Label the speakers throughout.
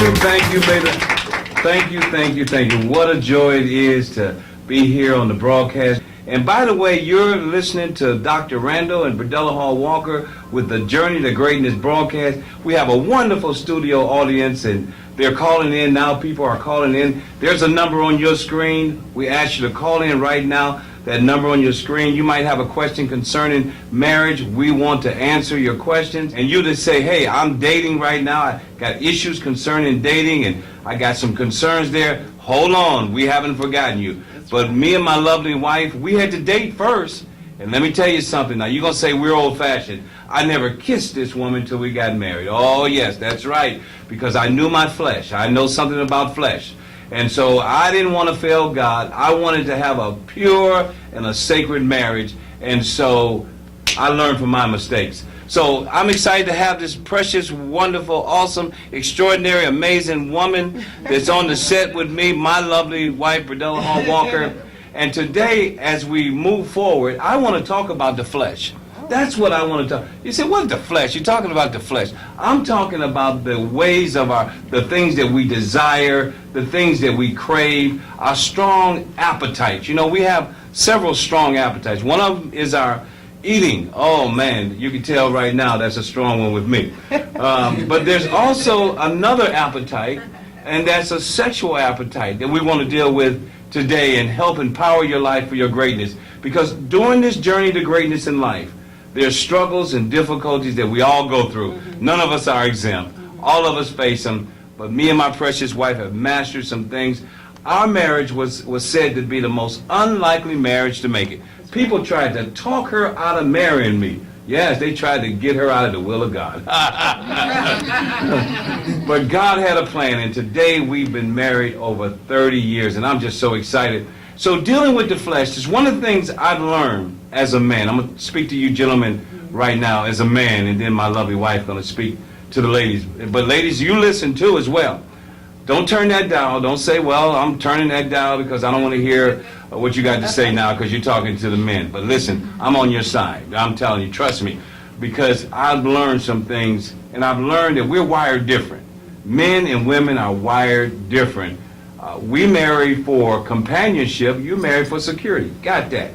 Speaker 1: Thank you, baby. Thank you. What a joy it is to be here on the broadcast. And by the way, you're listening to Dr. Randall and Birdella Hall Walker with the Journey to Greatness broadcast. We have a wonderful studio audience, and they're calling in now. People are calling in. There's a number on your screen. We ask you to call in right now. That number on your screen. You might have a question concerning marriage. We want to answer your questions. And you just say, hey, I'm dating right now. I got issues concerning dating, and I got some concerns there. Hold on. We haven't forgotten you. But me and my lovely wife, we had to date first. And let me tell you something. Now, you're going to say we're old-fashioned. I never kissed this woman till we got married. Oh, yes, that's right. Because I knew my flesh. I know something about flesh. And so I didn't want to fail God. I wanted to have a pure and a sacred marriage. And so I learned from my mistakes. So I'm excited to have this precious, wonderful, awesome, extraordinary, amazing woman that's on the set with me, my lovely wife, Birdella Hall Walker. And today, as we move forward, I want to talk about the flesh. That's what I want to talk. You say, what's the flesh? You're talking about the flesh. I'm talking about the ways of the things that we desire, the things that we crave, our strong appetites. You know, we have several strong appetites. One of them is our eating. Oh, man, you can tell right now that's a strong one with me. But there's also another appetite, and that's a sexual appetite that we want to deal with today and help empower your life for your greatness. Because during this journey to greatness in life, there's struggles and difficulties that we all go through. None of us are exempt. All of us face them. But me and my precious wife have mastered some things. Our marriage was said to be the most unlikely marriage to make it. People tried to talk her out of marrying me. Yes, they tried to get her out of the will of God. But God had a plan, and today we've been married over 30 years, and I'm just so excited. So dealing with the flesh is one of the things I've learned as a man. I'm going to speak to you gentlemen right now as a man, and then my lovely wife going to speak to the ladies. But ladies, you listen too as well. Don't turn that dial. Don't say, well, I'm turning that dial because I don't want to hear what you got to say now because you're talking to the men. But listen, I'm on your side. I'm telling you, trust me, because I've learned some things, and I've learned that we're wired different. Men and women are wired different. We marry for companionship. You marry for security. Got that.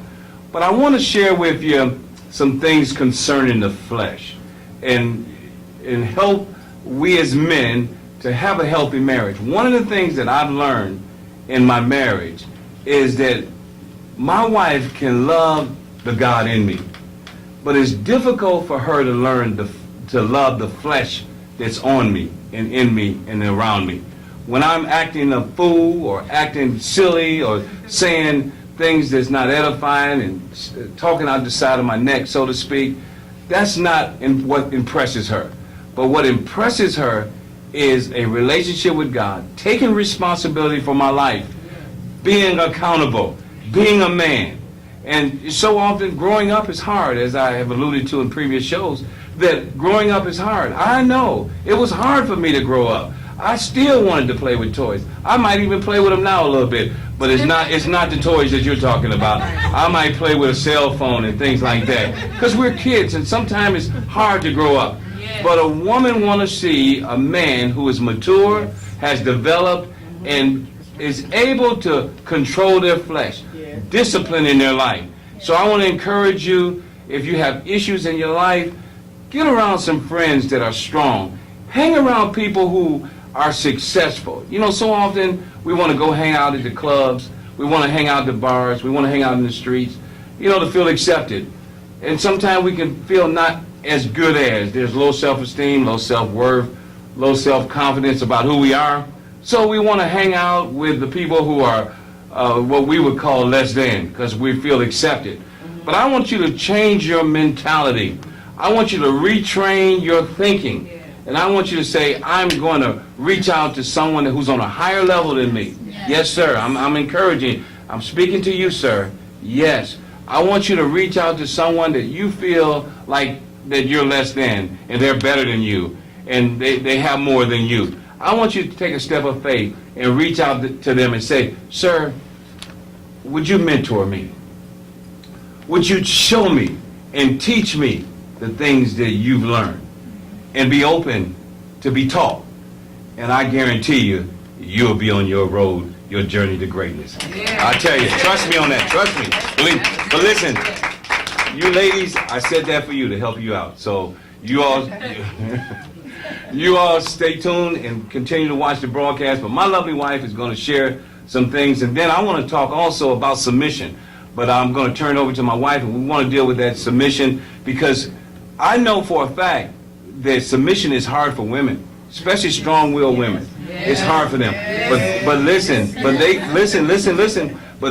Speaker 1: But I want to share with you some things concerning the flesh and help we as men to have a healthy marriage. One of the things that I've learned in my marriage is that my wife can love the God in me, but it's difficult for her to learn to love the flesh that's on me and in me and around me. When I'm acting a fool or acting silly or saying things that's not edifying and talking out the side of my neck, so to speak, that's not what impresses her. But what impresses her is a relationship with God, taking responsibility for my life, being accountable, being a man. And so often growing up is hard, as I have alluded to in previous shows, that growing up is hard. I know. It was hard for me to grow up. I still wanted to play with toys. I might even play with them now a little bit, but it's not the toys that you're talking about. I might play with a cell phone and things like that, because we're kids, and sometimes it's hard to grow up. But a woman wants to see a man who is mature, has developed, and is able to control their flesh, discipline in their life. So I want to encourage you, if you have issues in your life, get around some friends that are strong. Hang around people who are successful. You know, so often we want to go hang out at the clubs, we want to hang out at the bars, we want to hang out in the streets, you know, to feel accepted. And sometimes we can feel not as good as. There's low self-esteem, low self-worth, low self-confidence about who we are. So we want to hang out with the people who are what we would call less than, because we feel accepted. But I want you to change your mentality. I want you to retrain your thinking. And I want you to say, I'm going to reach out to someone who's on a higher level than me. Yes, sir. I'm encouraging. I'm speaking to you, sir. Yes. I want you to reach out to someone that you feel like that you're less than, and they're better than you, and they have more than you. I want you to take a step of faith and reach out to them and say, sir, would you mentor me? Would you show me and teach me the things that you've learned? And be open to be taught. and I guarantee you, you'll be on your road, your journey to greatness. I tell you, trust me on that. Trust me. Believe. But listen, you ladies, I said that for you to help you out. So you all, you all stay tuned and continue to watch the broadcast. But my lovely wife is going to share some things, and then I want to talk also about submission. But I'm going to turn it over to my wife, and we want to deal with that submission because I know for a fact that submission is hard for women, especially strong-willed women. It's hard for them. But listen, but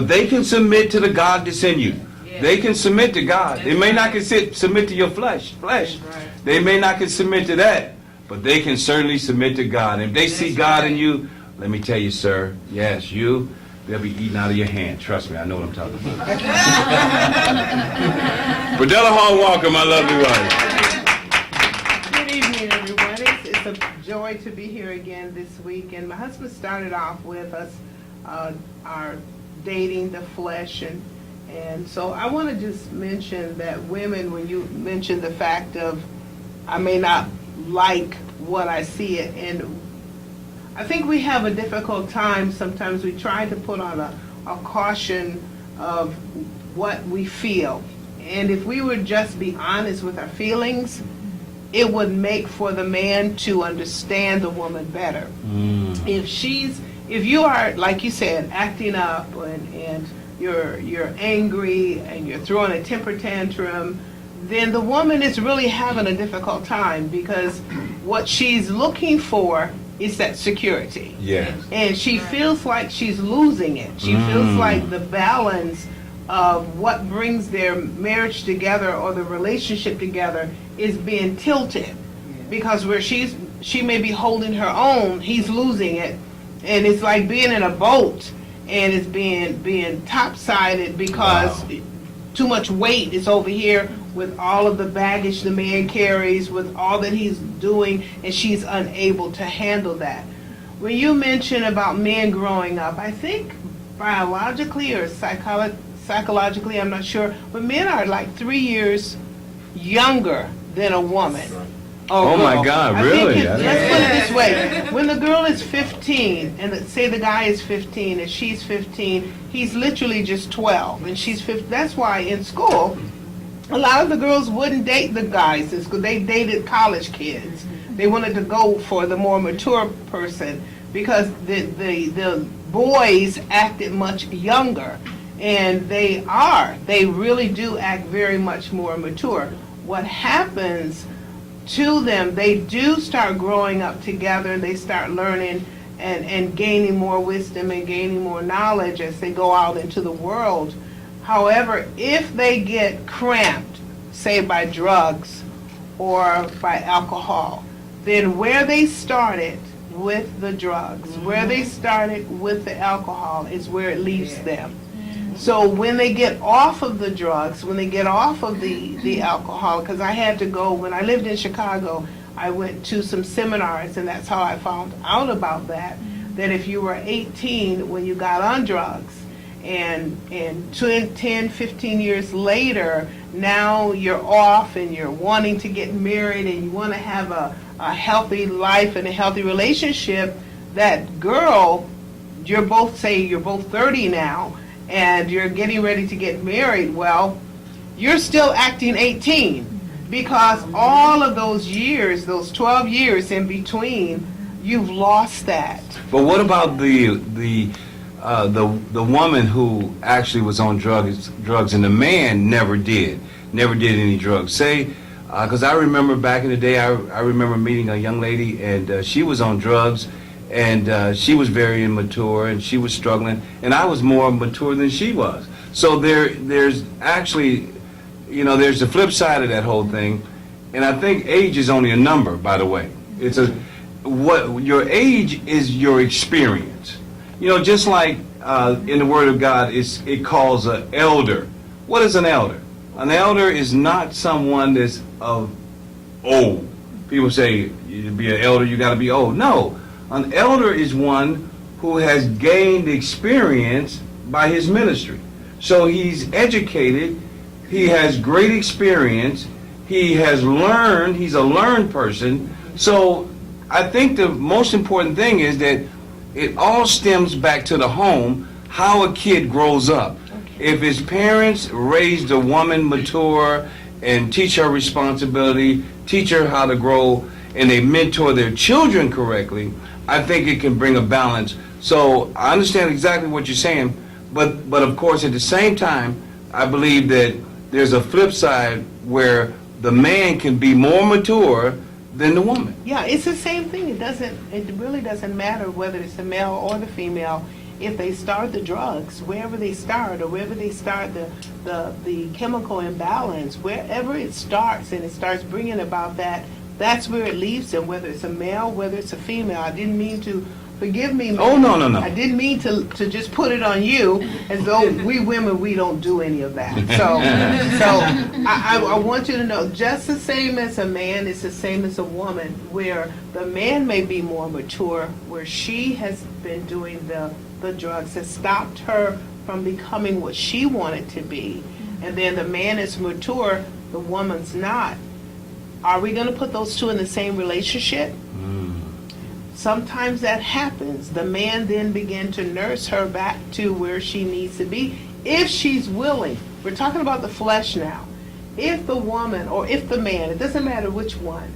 Speaker 1: they can submit to the God that's in you. They can submit to God. They may not can submit to your flesh. They may not can submit to that, but they can certainly submit to God. And if they see God in you, let me tell you, sir, yes, they'll be eating out of your hand. Trust me, I know what I'm talking about. Birdella Hall Walker, my lovely wife.
Speaker 2: Good evening, everyone. It's a joy to be here again this week. And my husband started off with us our dating the flesh, and so I want to just mention that women, when you mention the fact of I may not like what I see it, and I think we have a difficult time sometimes. We try to put on a caution of what we feel, and if we would just be honest with our feelings, it would make for the man to understand the woman better. If you are, like you said, acting up and you're angry and you're throwing a temper tantrum, then the woman is really having a difficult time, because what she's looking for is that security.
Speaker 1: Yes.
Speaker 2: And she feels like she's losing it. She feels like the balance of what brings their marriage together or the relationship together is being tilted. Because where she may be holding her own, he's losing it. And it's like being in a boat and it's being topsided because too much weight is over here with all of the baggage the man carries, with all that he's doing, and she's unable to handle that. When you mention about men growing up, I think biologically or psychologically, I'm not sure, but men are like 3 years younger than a woman.
Speaker 1: Oh my God, really?
Speaker 2: Let's put it this way. When the girl is 15, and say the guy is 15 and she's 15, he's literally just 12 and she's 15. That's why in school, a lot of the girls wouldn't date the guys in school. They dated college kids. They wanted to go for the more mature person because the boys acted much younger. And they really do act very much more mature. What happens to them, they do start growing up together, and they start learning and gaining more wisdom and gaining more knowledge as they go out into the world. However, if they get cramped, say by drugs or by alcohol, then where they started with the drugs, where they started with the alcohol is where it leaves them. So when they get off of the drugs, when they get off of the alcohol, because I had to go, when I lived in Chicago, I went to some seminars, and that's how I found out about that if you were 18 when you got on drugs, and 10, 15 years later, now you're off and you're wanting to get married and you want to have a healthy life and a healthy relationship, that girl, you're both 30 now, and you're getting ready to get married, well, you're still acting 18 because all of those years, those 12 years in between, you've lost that.
Speaker 1: But what about the woman who actually was on drugs and the man never did any drugs? Say, because I remember back in the day, I remember meeting a young lady, and she was on drugs, and she was very immature, and she was struggling, and I was more mature than she was. So there's actually, there's the flip side of that whole thing, and I think age is only a number, by the way. What your age is your experience. Just like in the Word of God, it calls an elder. What is an elder? An elder is not someone that's of old. People say, to be an elder, you got to be old. No. An elder is one who has gained experience by his ministry. So he's educated, he has great experience, he has learned, he's a learned person. So I think the most important thing is that it all stems back to the home, how a kid grows up. If his parents raised a woman mature and teach her responsibility, teach her how to grow, and they mentor their children correctly, I think it can bring a balance. So I understand exactly what you're saying, but of course at the same time, I believe that there's a flip side where the man can be more mature than the woman.
Speaker 2: Yeah, it's the same thing. It really doesn't matter whether it's the male or the female. If they start the drugs, wherever they start, or wherever they start the chemical imbalance, wherever it starts and it starts bringing about that, that's where it leaves them, whether it's a male, whether it's a female. I didn't mean to, forgive me.
Speaker 1: Oh, no.
Speaker 2: I didn't mean to just put it on you as though we women, we don't do any of that. So I want you to know, just the same as a man, it's the same as a woman, where the man may be more mature, where she has been doing the drugs, has stopped her from becoming what she wanted to be. And then the man is mature, the woman's not. Are we going to put those two in the same relationship? Sometimes that happens. The man then begin to nurse her back to where she needs to be, if she's willing. We're talking about the flesh now. If the woman, or if the man, it doesn't matter which one,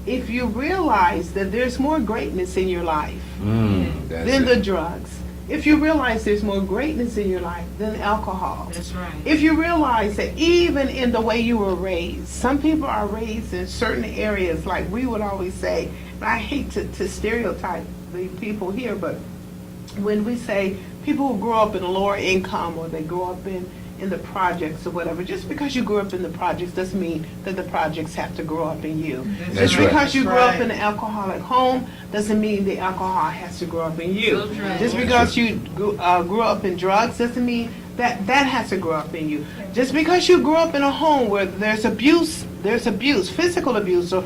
Speaker 2: if you realize that there's more greatness in your life than the drugs, if you realize there's more greatness in your life than alcohol.
Speaker 3: That's right.
Speaker 2: If you realize that even in the way you were raised, some people are raised in certain areas, like we would always say, and I hate to stereotype the people here, but when we say people who grow up in lower income, or they grow up in the projects or whatever, just because you grew up in the projects doesn't mean that the projects have to grow up in you.
Speaker 1: That's
Speaker 2: Just
Speaker 1: right.
Speaker 2: because you grew up in an alcoholic home doesn't mean the alcohol has to grow up in you.
Speaker 3: So true.
Speaker 2: Just because you grew up in drugs doesn't mean that has to grow up in you. Just because you grew up in a home where there's abuse, physical abuse, or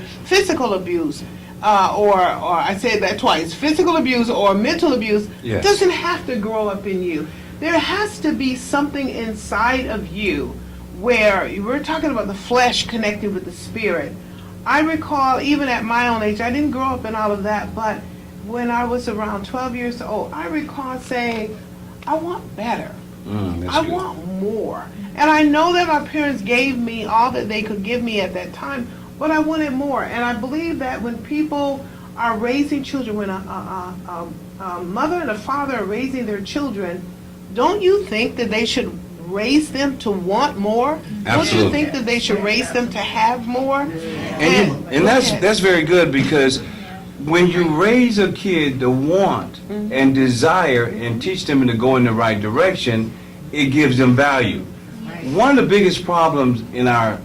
Speaker 2: I said that twice, physical abuse or mental abuse,
Speaker 1: Yes.
Speaker 2: doesn't have to grow up in you. There has to be something inside of you where we're talking about the flesh connected with the spirit. I recall, even at my own age, I didn't grow up in all of that, but when I was around 12 years old, I recall saying, I want better. I want more. And I know that my parents gave me all that they could give me at that time, but I wanted more. And I believe that when people are raising children, when a mother and a father are raising their children, don't you think that they should raise them to want more?
Speaker 1: Absolutely.
Speaker 2: Don't you think that they should raise them to have more?
Speaker 1: And that's very good, because when you raise a kid to want and desire and teach them to go in the right direction, it gives them value. One of the biggest problems in our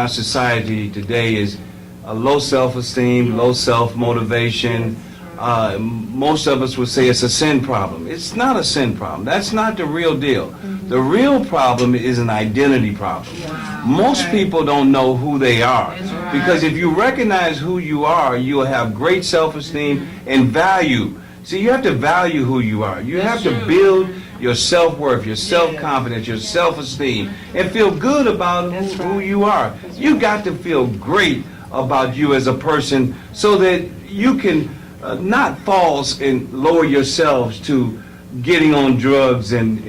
Speaker 1: society today is low self-esteem, low self-motivation. Most of us would say it's a sin problem. It's not a sin problem. That's not the real deal. The real problem is an identity problem. Most people don't know who they are. Because if you recognize who you are, you'll have great self-esteem and value. See, you have to value who you are. You have to build your self-worth, your self-confidence, your self-esteem, and feel good about who you are. You got to feel great about you as a person so that you can not false and lower yourselves to getting on drugs and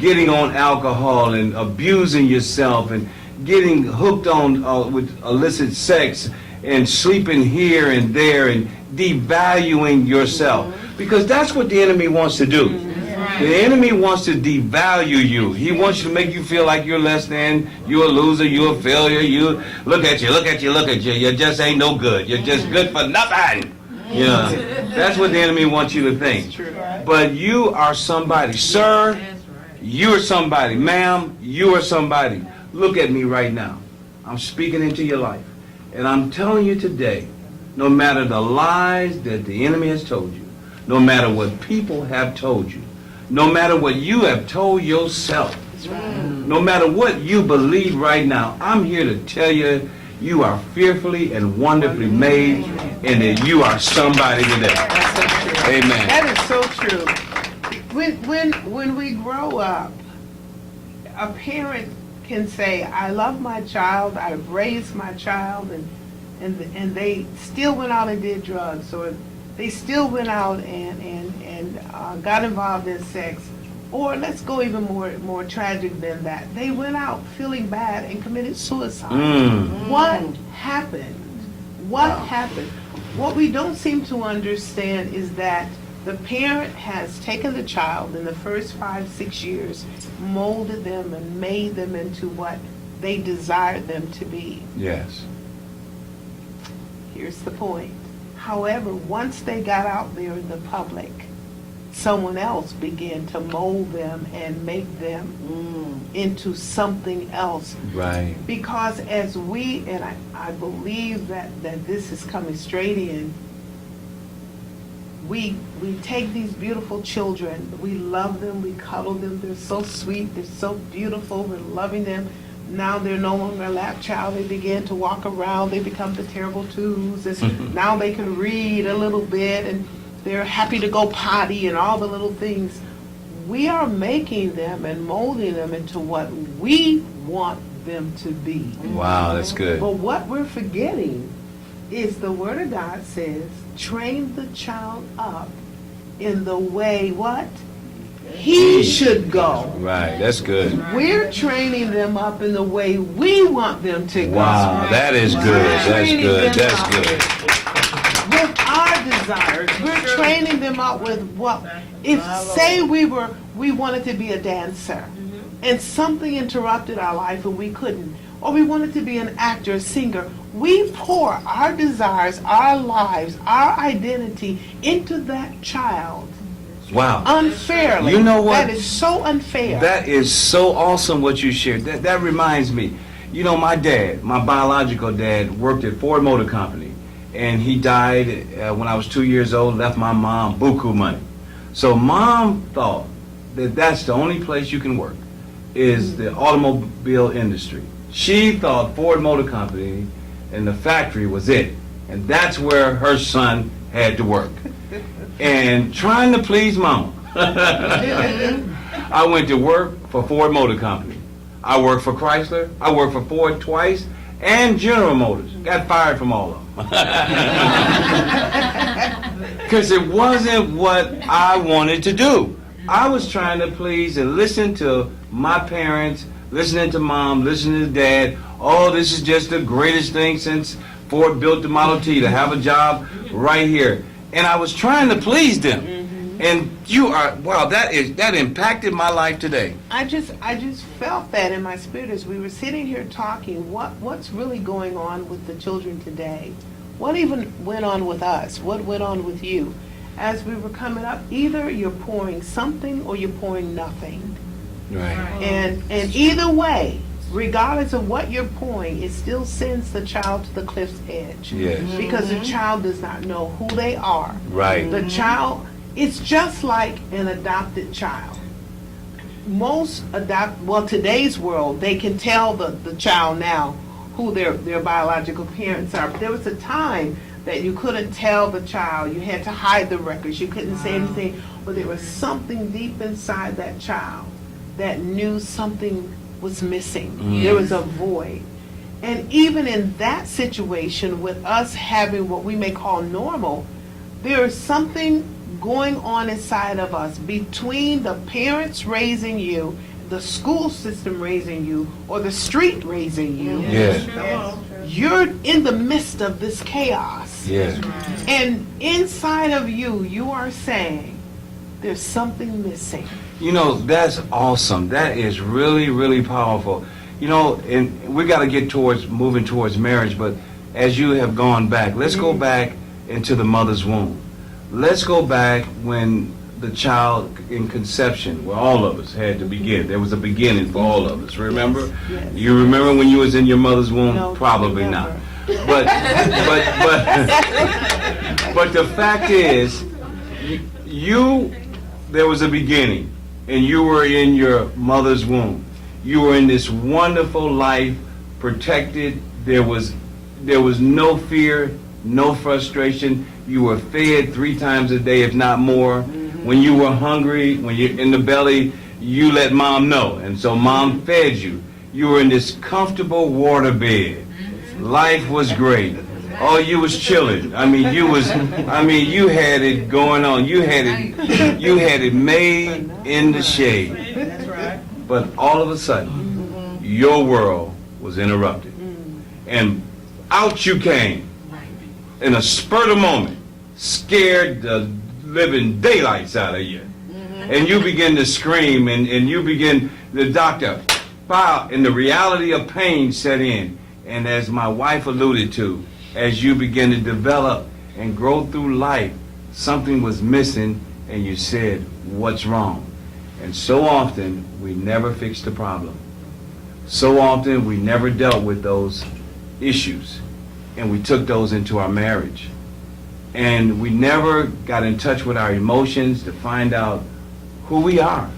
Speaker 1: getting on alcohol and abusing yourself and getting hooked on with illicit sex and sleeping here and there and devaluing yourself, because that's what the enemy wants to do. The enemy wants to devalue you. He wants to make you feel like you're less than, you're a loser, you're a failure, you look at you, you just ain't no good. You're just good for nothing. Yeah, that's what the enemy wants you to think. But you are somebody. Sir, you are somebody. Ma'am, you are somebody. Look at me right now. I'm speaking into your life. And I'm telling you today, no matter the lies that the enemy has told you, no matter what people have told you, no matter what you have told yourself, no matter what you believe right now, I'm here to tell you, you are fearfully and wonderfully made, and that you are somebody today. Amen.
Speaker 2: That is so true. When we grow up, a parent can say, I love my child, I've raised my child, and they still went out and did drugs, or they still went out and got involved in sex, or let's go even more tragic than that, they went out feeling bad and committed suicide. What happened? What happened? What we don't seem to understand is that the parent has taken the child in the first 5-6 years, molded them and made them into what they desired them to be.
Speaker 1: Yes.
Speaker 2: Here's the point. However, once they got out there in the public, someone else began to mold them and make them into something else.
Speaker 1: Right.
Speaker 2: Because as we, and I believe that this is coming straight in, we take these beautiful children, we love them, we cuddle them, they're so sweet, they're so beautiful, we're loving them. Now they're no longer a lap child, they begin to walk around, they become the terrible twos, and now they can read a little bit, and they're happy to go potty and all the little things. We are making them and molding them into what we want them to be.
Speaker 1: Wow, that's good.
Speaker 2: But what we're forgetting is the Word of God says, train the child up in the way what? He should go.
Speaker 1: Right, that's good.
Speaker 2: We're training them up in the way we want them to go.
Speaker 1: Wow, that is good. That's good. That's good.
Speaker 2: With our desires, we're training them up with what? If say we wanted to be a dancer, and something interrupted our life and we couldn't, or we wanted to be an actor, a singer, we pour our desires, our lives, our identity into that child.
Speaker 1: Wow.
Speaker 2: Unfairly.
Speaker 1: You know what?
Speaker 2: That is so unfair.
Speaker 1: That is so awesome what you shared. That reminds me, you know, my dad, my biological dad, worked at Ford Motor Company, and he died when I was 2 years old, left my mom buku money. So mom thought that that's the only place you can work, is the automobile industry. She thought Ford Motor Company and the factory was it, and that's where her son had to work. And trying to please mama, I went to work for Ford Motor Company. I worked for Chrysler. I worked for Ford twice, and General Motors. Got fired from all of them. Because it wasn't what I wanted to do. I was trying to please and listen to my parents, listening to mom, listening to dad. Oh, this is just the greatest thing since Ford built the Model T, to have a job right here. And I was trying to please them. And you are, wow, that impacted my life today.
Speaker 2: I just felt that in my spirit as we were sitting here talking, what's really going on with the children today? What even went on with us? What went on with you? As we were coming up, either you're pouring something or you're pouring nothing.
Speaker 1: Right.
Speaker 2: And either way, regardless of what you're pouring, it still sends the child to the cliff's edge.
Speaker 1: Yes.
Speaker 2: Because the child does not know who they are.
Speaker 1: Right.
Speaker 2: The child, it's just like an adopted child. Most today's world, they can tell the child now who their biological parents are. But there was a time that you couldn't tell the child. You had to hide the records. You couldn't say anything. But there was something deep inside that child that knew something was missing. There was a void. And even in that situation, with us having what we may call normal, there is something going on inside of us between the parents raising you, the school system raising you, or the street raising you.
Speaker 1: Yes.
Speaker 2: You're in the midst of this chaos.
Speaker 1: Yes.
Speaker 2: And inside of you, you are saying, there's something missing.
Speaker 1: You know, that's awesome. That is really, really powerful. You know, and we got to get moving towards marriage, but as you have gone back, let's go back into the mother's womb. Let's go back when the child in conception, where all of us had to begin. There was a beginning for all of us, remember?
Speaker 2: Yes.
Speaker 1: You remember when you was in your mother's womb?
Speaker 2: No,
Speaker 1: Probably
Speaker 2: never.
Speaker 1: not. But the fact is, there was a beginning, and you were in your mother's womb. You were in this wonderful life, protected. There was no fear, no frustration. You were fed 3 times a day, if not more. When you were hungry, when you're in the belly, you let mom know, and so mom fed you. You were in this comfortable water bed. Life was great. Oh, you was chilling. I mean, you had it going on. You had it made in the shade.
Speaker 3: That's right.
Speaker 1: But all of a sudden, your world was interrupted. And out you came in a spurt of moment, scared the living daylights out of you. And you begin to scream, and you begin, the doctor, wow, and the reality of pain set in. And as my wife alluded to, as you begin to develop and grow through life, something was missing, and you said, what's wrong? And so often, we never fixed the problem. So often, we never dealt with those issues, and we took those into our marriage. And we never got in touch with our emotions to find out who we are.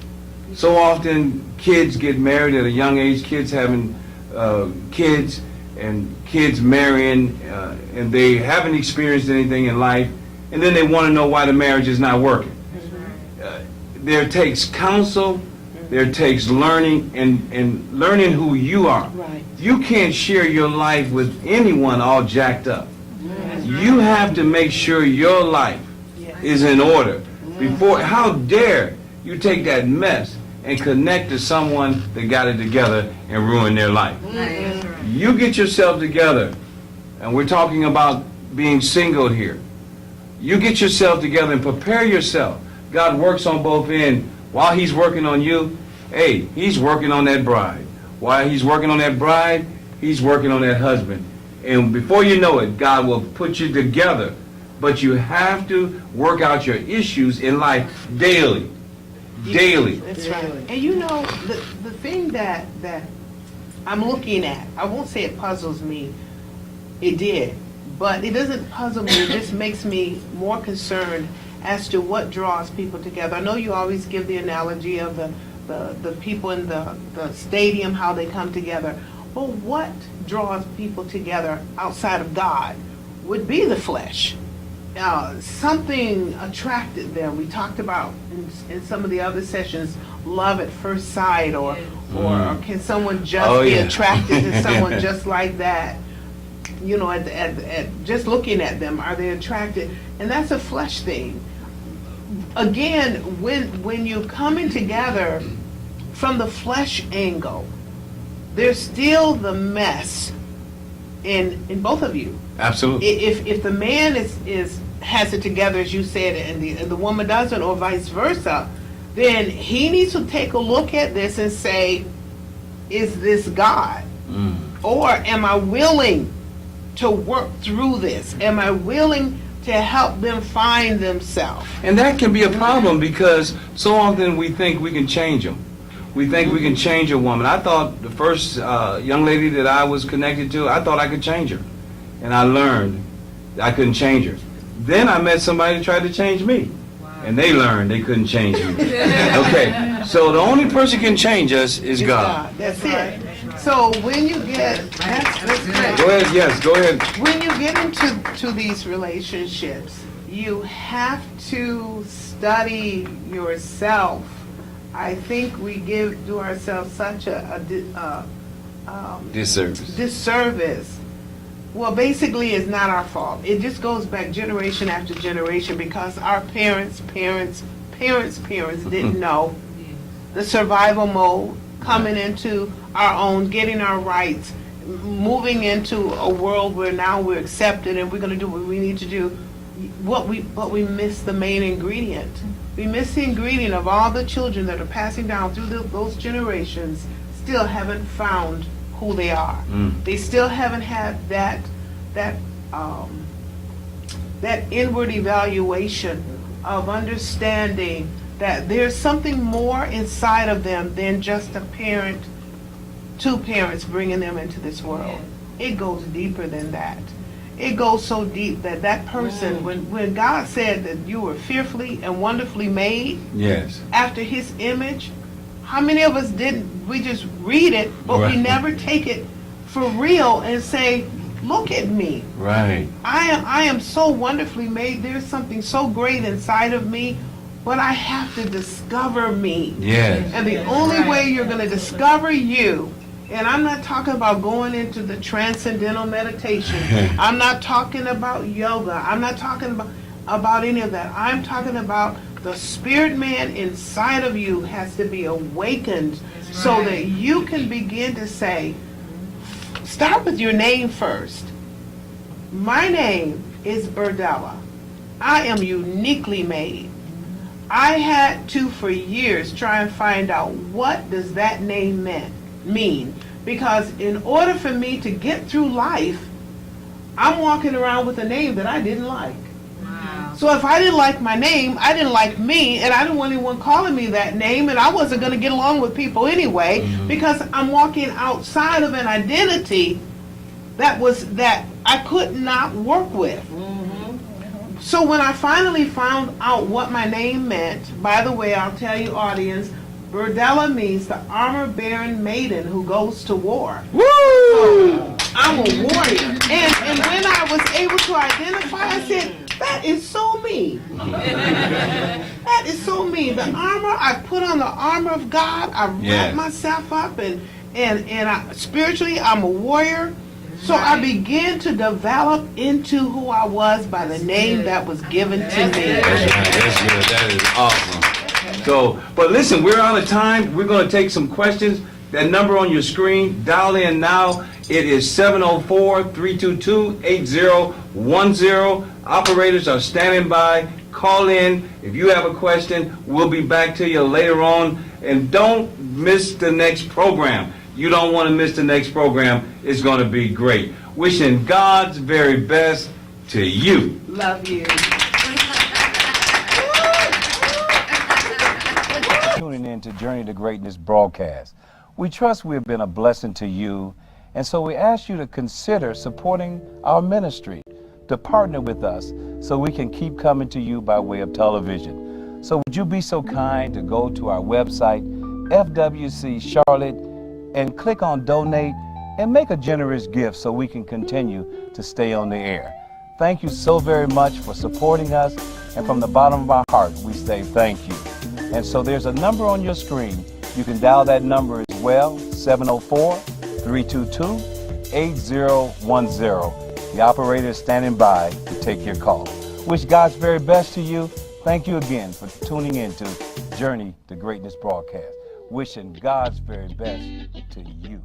Speaker 1: So often, kids get married at a young age, kids having kids, and kids marrying, and they haven't experienced anything in life, and then they want to know why the marriage is not working. There takes counsel, there takes learning, and learning who you are.
Speaker 2: Right.
Speaker 1: You can't share your life with anyone all jacked up. You have to make sure your life is in order. Before, how dare you take that mess and connect to someone that got it together and ruin their life? You get yourself together, and we're talking about being single here. You get yourself together and prepare yourself. God works on both ends. While He's working on you, hey, He's working on that bride. While He's working on that bride, He's working on that husband. And before you know it, God will put you together. But you have to work out your issues in life daily. Daily.
Speaker 2: That's right. And you know, the thing that I'm looking at, I won't say it puzzles me, it did, but it doesn't puzzle me, it just makes me more concerned as to what draws people together. I know you always give the analogy of the people in the stadium, how they come together, but what draws people together outside of God would be the flesh. Something attracted them. We talked about in some of the other sessions, love at first sight, or can someone just be attracted to someone just like that? You know, at just looking at them, are they attracted? And that's a flesh thing. Again, when you're coming together from the flesh angle, there's still the mess in both of you.
Speaker 1: Absolutely.
Speaker 2: If the man has it together, as you said, and the woman doesn't, or vice versa, then he needs to take a look at this and say, is this God? Or am I willing to work through this? Am I willing to help them find themselves?
Speaker 1: And that can be a problem because so often we think we can change them. We think we can change a woman. I thought the first young lady that I was connected to, I thought I could change her. And I learned I couldn't change her. Then I met somebody that tried to change me. And they learned they couldn't change me. Okay, so the only person can change us is God.
Speaker 2: That's it. So when you get, that's great.
Speaker 1: Go ahead, yes, go ahead.
Speaker 2: When you get into these relationships, you have to study yourself. I think we do ourselves such a disservice. Well, basically, it's not our fault. It just goes back generation after generation because our parents didn't know the survival mode, coming into our own, getting our rights, moving into a world where now we're accepted and we're going to do what we need to do. But we miss the main ingredient. We miss the ingredient of all the children that are passing down through those generations still haven't found who they are. They still haven't had that inward evaluation of understanding that there's something more inside of them than just two parents bringing them into this world. It goes deeper than that. It goes so deep that person, when God said that you were fearfully and wonderfully made,
Speaker 1: yes,
Speaker 2: after His image, how many of us didn't? We just read it, but we never take it for real and say, look at me.
Speaker 1: Right.
Speaker 2: I am so wonderfully made. There's something so great inside of me, but I have to discover me.
Speaker 1: Yes.
Speaker 2: And the only way you're going to discover you And I'm not talking about going into the transcendental meditation. I'm not talking about yoga. I'm not talking about any of that. I'm talking about the spirit man inside of you has to be awakened so that you can begin to say, start with your name first. My name is Birdella. I am uniquely made. I had to, for years, try and find out what does that name mean. Because in order for me to get through life, I'm walking around with a name that I didn't like.
Speaker 3: Wow.
Speaker 2: So if I didn't like my name, I didn't like me, and I didn't want anyone calling me that name, and I wasn't going to get along with people anyway, because I'm walking outside of an identity that I could not work with. So when I finally found out what my name meant, by the way, I'll tell you, audience, Birdella means the armor-bearing maiden who goes to war.
Speaker 1: Woo!
Speaker 2: So I'm a warrior. And when I was able to identify, I said, that is so me. That is so me. The armor, I put on the armor of God. I wrap myself up, and spiritually, I'm a warrior. So I began to develop into who I was by the name that was given to me.
Speaker 1: That's good. That is awesome. So, but listen, we're out of time. We're going to take some questions. That number on your screen, dial in now. It is 704-322-8010. Operators are standing by. Call in. If you have a question, we'll be back to you later on. And don't miss the next program. You don't want to miss the next program. It's going to be great. Wishing God's very best to you.
Speaker 2: Love you.
Speaker 1: Tuning in to Journey to Greatness broadcast. We trust we have been a blessing to you, and so we ask you to consider supporting our ministry, to partner with us so we can keep coming to you by way of television. So would you be so kind to go to our website, FWC Charlotte, and click on donate and make a generous gift so we can continue to stay on the air. Thank you so very much for supporting us, and from the bottom of our heart we say thank you. And so there's a number on your screen. You can dial that number as well, 704-322-8010. The operator is standing by to take your call. Wish God's very best to you. Thank you again for tuning in to Journey to Greatness broadcast. Wishing God's very best to you.